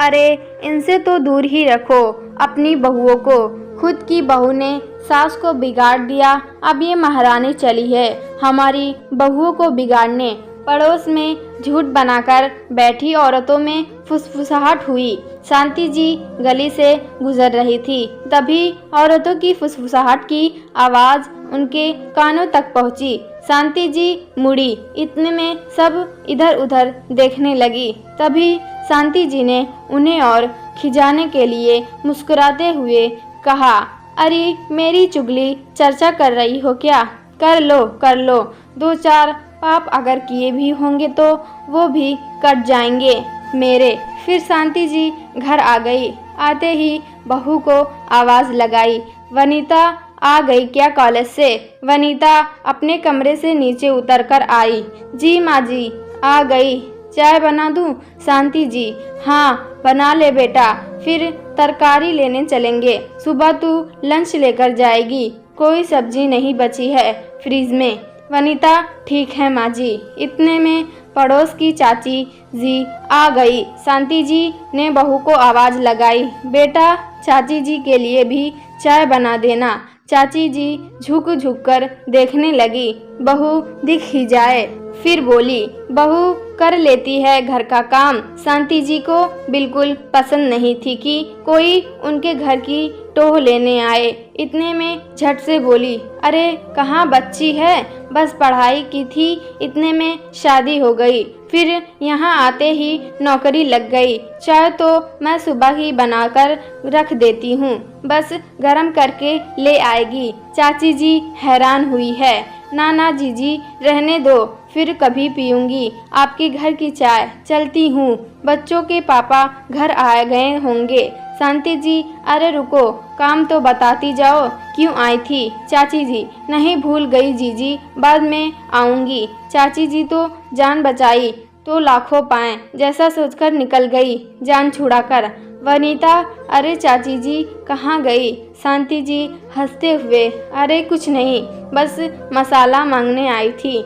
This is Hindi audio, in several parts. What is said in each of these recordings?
अरे इनसे तो दूर ही रखो अपनी बहुओं को। खुद की बहू ने सास को बिगाड़ दिया, अब ये महारानी चली है हमारी बहुओं को बिगाड़ने। पड़ोस में झूठ बनाकर बैठी औरतों में फुसफुसाहट हुई। शांति जी गली से गुजर रही थी, तभी औरतों की फुसफुसाहट की आवाज़ उनके कानों तक पहुंची। शांति जी मुड़ी, इतने में सब इधर उधर देखने लगी। तभी शांति जी ने उन्हें और खिजाने के लिए मुस्कुराते हुए कहा, अरे मेरी चुगली चर्चा कर रही हो क्या? कर लो, दो चार पाप अगर किए भी होंगे तो वो भी कट जाएंगे मेरे। फिर शांति जी घर आ गई। आते ही बहू को आवाज़ लगाई, वनीता आ गई क्या कॉलेज से? वनीता अपने कमरे से नीचे उतर कर आई। जी माँ जी आ गई। चाय बना दूँ? शांति जी हाँ बना ले बेटा, फिर तरकारी लेने चलेंगे। सुबह तू लंच लेकर जाएगी, कोई सब्जी नहीं बची है फ्रिज में। वनीता ठीक है माँ जी। इतने में पड़ोस की चाची जी आ गई। शांति जी ने बहू को आवाज़ लगाई, बेटा चाची जी के लिए भी चाय बना देना। चाची जी झुक झुक कर देखने लगी, बहू दिख ही जाए। फिर बोली, बहू कर लेती है घर का काम। शांति जी को बिल्कुल पसंद नहीं थी कि कोई उनके घर की टोह लेने आए। इतने में झट से बोली, अरे कहाँ बच्ची है, बस पढ़ाई की थी, इतने में शादी हो गई, फिर यहाँ आते ही नौकरी लग गई। चाय तो मैं सुबह ही बनाकर रख देती हूँ, बस गरम करके ले आएगी। चाची जी हैरान हुई है। ना जीजी रहने दो, फिर कभी पीऊँगी आपके घर की चाय। चलती हूँ, बच्चों के पापा घर आ गए होंगे। शांति जी अरे रुको, काम तो बताती जाओ, क्यों आई थी? चाची जी नहीं भूल गई जीजी, बाद में आऊँगी। चाची जी तो जान बचाई तो लाखों पाएं जैसा सोचकर निकल गई जान छुड़ाकर। वनीता अरे चाची जी कहाँ गई? शांति जी हंसते हुए, अरे कुछ नहीं, बस मसाला मांगने आई थी,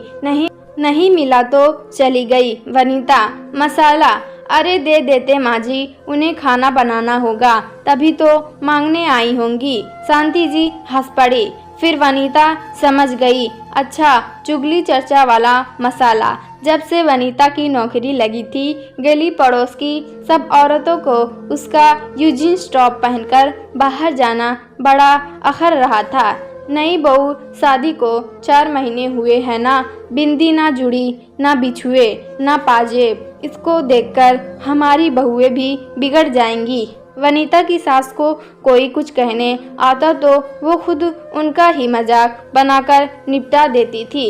नहीं मिला तो चली गई। वनीता मसाला? अरे दे देते माँ जी, उन्हें खाना बनाना होगा, तभी तो मांगने आई होंगी। शांति जी हंस पड़ी। फिर वनीता समझ गई, अच्छा चुगली चर्चा वाला मसाला। जब से वनीता की नौकरी लगी थी, गली पड़ोस की सब औरतों को उसका यूजीन्स टॉप पहनकर बाहर जाना बड़ा अखर रहा था। नई बहू शादी को 4 महीने हुए हैं ना, बिंदी ना जुड़ी, ना बिछुए, ना पाजेब। इसको देखकर हमारी बहुएं भी बिगड़ जाएंगी। वनीता की सास को कोई कुछ कहने आता तो वो खुद उनका ही मजाक बनाकर निपटा देती थी।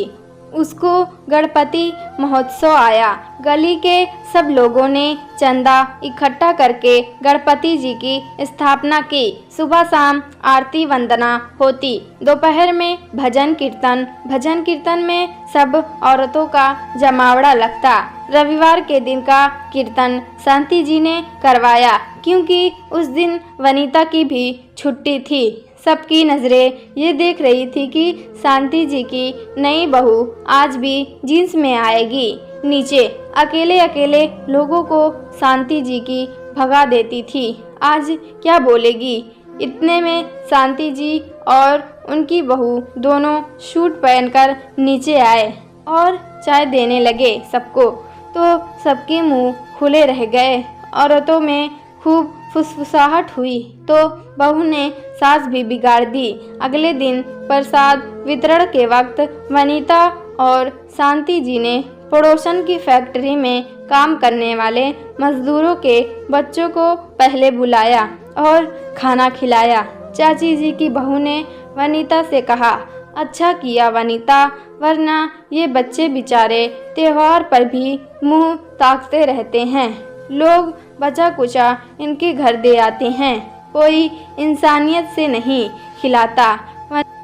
उसको गणपति महोत्सव आया। गली के सब लोगों ने चंदा इकट्ठा करके गणपति जी की स्थापना की। सुबह शाम आरती वंदना होती, दोपहर में भजन कीर्तन में सब औरतों का जमावड़ा लगता। रविवार के दिन का कीर्तन शांति जी ने करवाया, क्योंकि उस दिन वनीता की भी छुट्टी थी। सबकी नज़रें ये देख रही थी कि शांति जी की नई बहू आज भी जीन्स में आएगी। नीचे अकेले लोगों को शांति जी की भगा देती थी, आज क्या बोलेगी। इतने में शांति जी और उनकी बहू दोनों सूट पहनकर नीचे आए और चाय देने लगे सबको, तो सबके मुंह खुले रह गए। औरतों में खूब फुसफुसाहट हुई तो बहू ने सास भी बिगाड़ दी। अगले दिन प्रसाद वितरण के वक्त वनीता और शांति जी ने पड़ोसन की फैक्ट्री में काम करने वाले मजदूरों के बच्चों को पहले बुलाया और खाना खिलाया। चाची जी की बहू ने वनीता से कहा, अच्छा किया वनीता, वरना ये बच्चे बेचारे त्योहार पर भी मुंह ताकते रहते हैं, लोग बचा कुचा इनके घर दे आते हैं, कोई इंसानियत से नहीं खिलाता।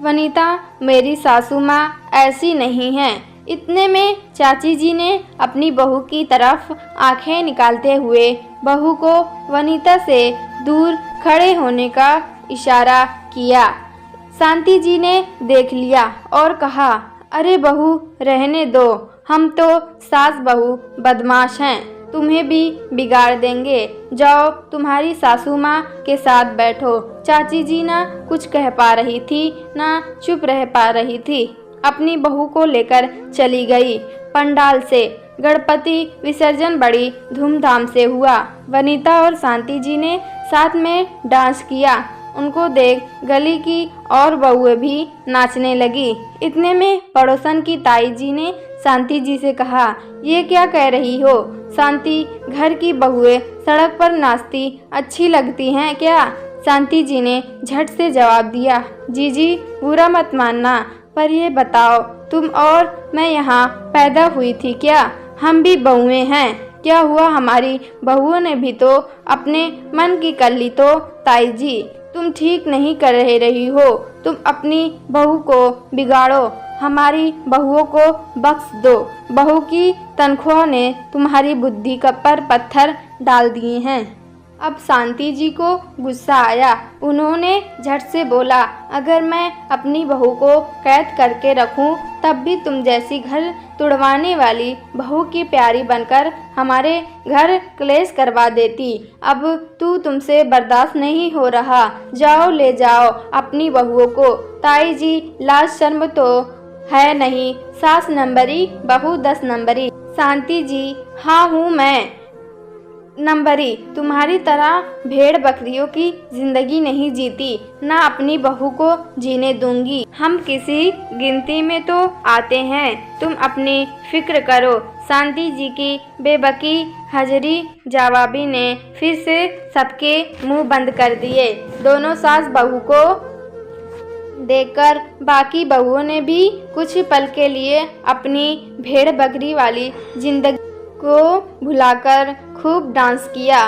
वनीता मेरी सासू माँ ऐसी नहीं है। इतने में चाची जी ने अपनी बहू की तरफ आंखें निकालते हुए बहू को वनीता से दूर खड़े होने का इशारा किया। शांति जी ने देख लिया और कहा, अरे बहू रहने दो, हम तो सास बहू बदमाश हैं, तुम्हें भी बिगाड़ देंगे। जाओ तुम्हारी सासू माँ के साथ बैठो। चाची जी ना कुछ कह पा रही थी ना चुप रह पा रही थी, अपनी बहू को लेकर चली गई पंडाल से। गणपति विसर्जन बड़ी धूमधाम से हुआ। वनीता और शांति जी ने साथ में डांस किया। उनको देख गली की और बहुएं भी नाचने लगी। इतने में पड़ोसन की ताई जी ने शांति जी से कहा, ये क्या कह रही हो शांति, घर की बहुएं सड़क पर नाचती अच्छी लगती हैं क्या? शांति जी ने झट से जवाब दिया, जीजी बुरा मत मानना, पर ये बताओ तुम और मैं यहाँ पैदा हुई थी क्या? हम भी बहुएं हैं। क्या हुआ, हमारी बहुओं ने भी तो अपने मन की कर ली तो। ताई जी तुम ठीक नहीं कर रही हो, तुम अपनी बहू को बिगाड़ो, हमारी बहुओं को बख्श दो। बहू की तनख्वाह ने तुम्हारी बुद्धि पर पत्थर डाल दिए हैं। अब शांति जी को गुस्सा आया। उन्होंने झट से बोला, अगर मैं अपनी बहू को कैद करके रखूं तब भी तुम जैसी घर तुड़वाने वाली बहू की प्यारी बनकर हमारे घर क्लेश करवा देती। अब तुमसे बर्दाश्त नहीं हो रहा, जाओ ले जाओ अपनी बहुओं को। ताई जी लाज शर्म तो है नहीं, सास नंबरी बहू 10 नंबरी। शांति जी हाँ हूँ मैं नंबरी, तुम्हारी तरह भेड़ बकरियों की जिंदगी नहीं जीती, ना अपनी बहू को जीने दूंगी। हम किसी गिनती में तो आते हैं, तुम अपनी फिक्र करो। शांति जी की बेबकी हजरी जवाबी ने फिर से सबके मुंह बंद कर दिए। दोनों सास बहू को देखकर बाकी बहुओं ने भी कुछ पल के लिए अपनी भेड़ बकरी वाली जिंदगी को भुलाकर खूब डांस किया।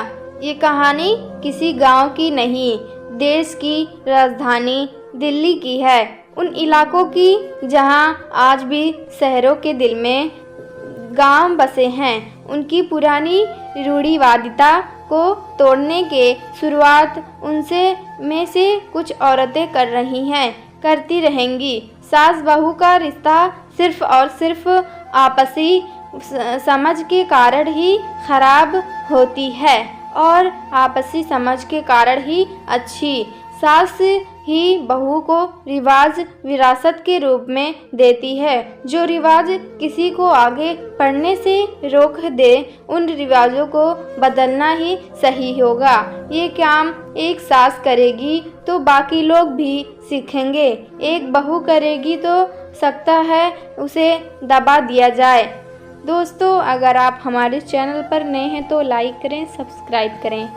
ये कहानी किसी गांव की नहीं, देश की राजधानी दिल्ली की है। उन इलाकों की जहां आज भी शहरों के दिल में गांव बसे हैं। उनकी पुरानी रूढ़िवादिता को तोड़ने के शुरुआत उनसे में से कुछ औरतें कर रही हैं, करती रहेंगी। सास बहू का रिश्ता सिर्फ और सिर्फ आपसी समझ के कारण ही खराब होती है और आपसी समझ के कारण ही अच्छी। सास ही बहू को रिवाज विरासत के रूप में देती है। जो रिवाज किसी को आगे बढ़ने से रोक दे, उन रिवाजों को बदलना ही सही होगा। ये काम एक सास करेगी तो बाकी लोग भी सीखेंगे, एक बहू करेगी तो सकता है उसे दबा दिया जाए। दोस्तों, अगर आप हमारे चैनल पर नए हैं तो लाइक करें, सब्सक्राइब करें।